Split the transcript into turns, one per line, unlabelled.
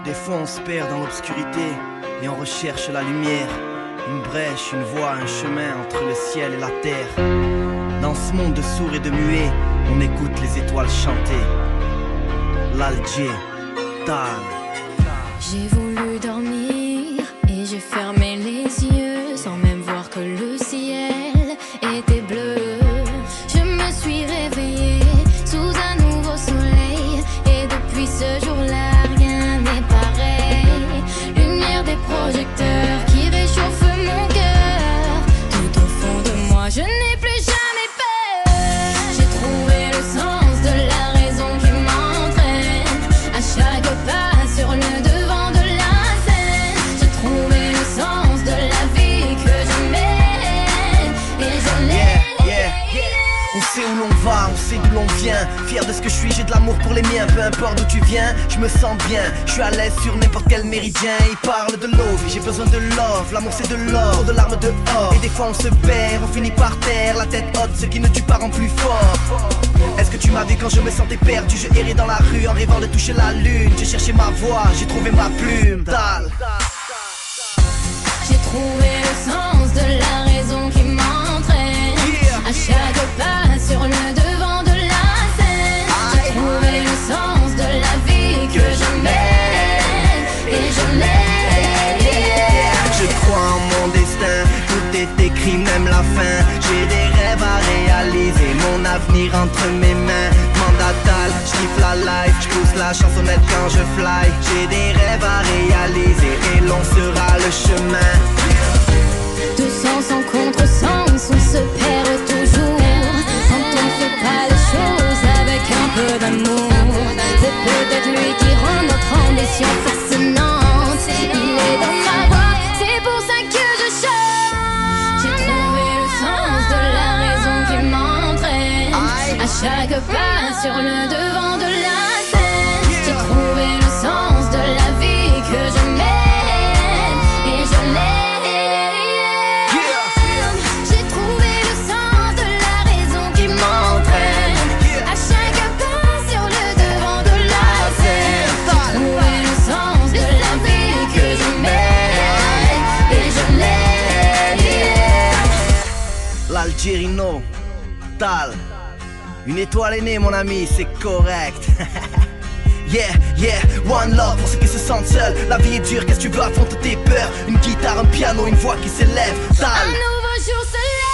Des fois on se perd dans l'obscurité et on recherche la lumière. Une brèche, une voie, un chemin entre le ciel et la terre. Dans ce monde de sourds et de muets, on écoute les étoiles chanter. L'Alger, Tal.
J'ai voulu dormir et j'ai fermé les yeux sans même voir que le ciel était bleu. Je me suis réveillée sous un nouveau soleil et depuis ce jour-là rien n'est pareil. Lumière des projecteurs qui réchauffent mon cœur. Tout au fond de moi je n'ai plus jamais peur. J'ai trouvé le sens de la raison qui m'entraîne à chaque pas sur le devant de la scène. J'ai trouvé le sens de la vie que je mène et je l'aime.
On sait où l'on va, on sait d'où l'on vient. Fier de ce que je suis, j'ai de l'amour pour les miens. Peu importe d'où tu viens, je me sens bien. Je suis à l'aise sur n'importe quel méridien. Ils parlent de love, j'ai besoin de love. L'amour c'est de l'or, de larmes dehors. Et des fois on se perd, on finit par terre. La tête haute, ce qui ne tue pas rend plus fort. Est-ce que tu m'as vu quand je me sentais perdu? Je errais dans la rue en rêvant de toucher la lune. J'ai cherché ma voix, j'ai trouvé ma plume. Tal.
J'ai trouvé le sens de la raison qui m'entraîne à chaque pas sur le devant de la scène. J'ai trouvé le sens de la vie que je mène et je l'aime.
Je crois en mon destin, tout est écrit, même la fin. J'ai des rêves à réaliser, mon avenir entre mes mains. Mandatal, j'kiffe la life, j'pousse la chansonnette quand je fly. J'ai des rêves à réaliser et long sera le chemin.
Tout sens en contresens, on se perd toujours quand on fait pas les choses avec un peu d'amour. C'est peut-être lui qui rend notre ambition fascinante. Il est dans ma voix, c'est pour ça que je chante. J'ai trouvé le sens de la raison qui m'entraîne à chaque pas sur le devant de la scène. J'ai trouvé le sens de la vie que je mène et je l'aime.
L'Algérino, Tal. Une étoile est née mon ami, c'est correct. Yeah, one love pour ceux qui se sentent seuls. La vie est dure, qu'est-ce que tu veux, affronter tes peurs. Une guitare, un piano, une voix qui s'élève. Tal.
Un nouveau jour se lève.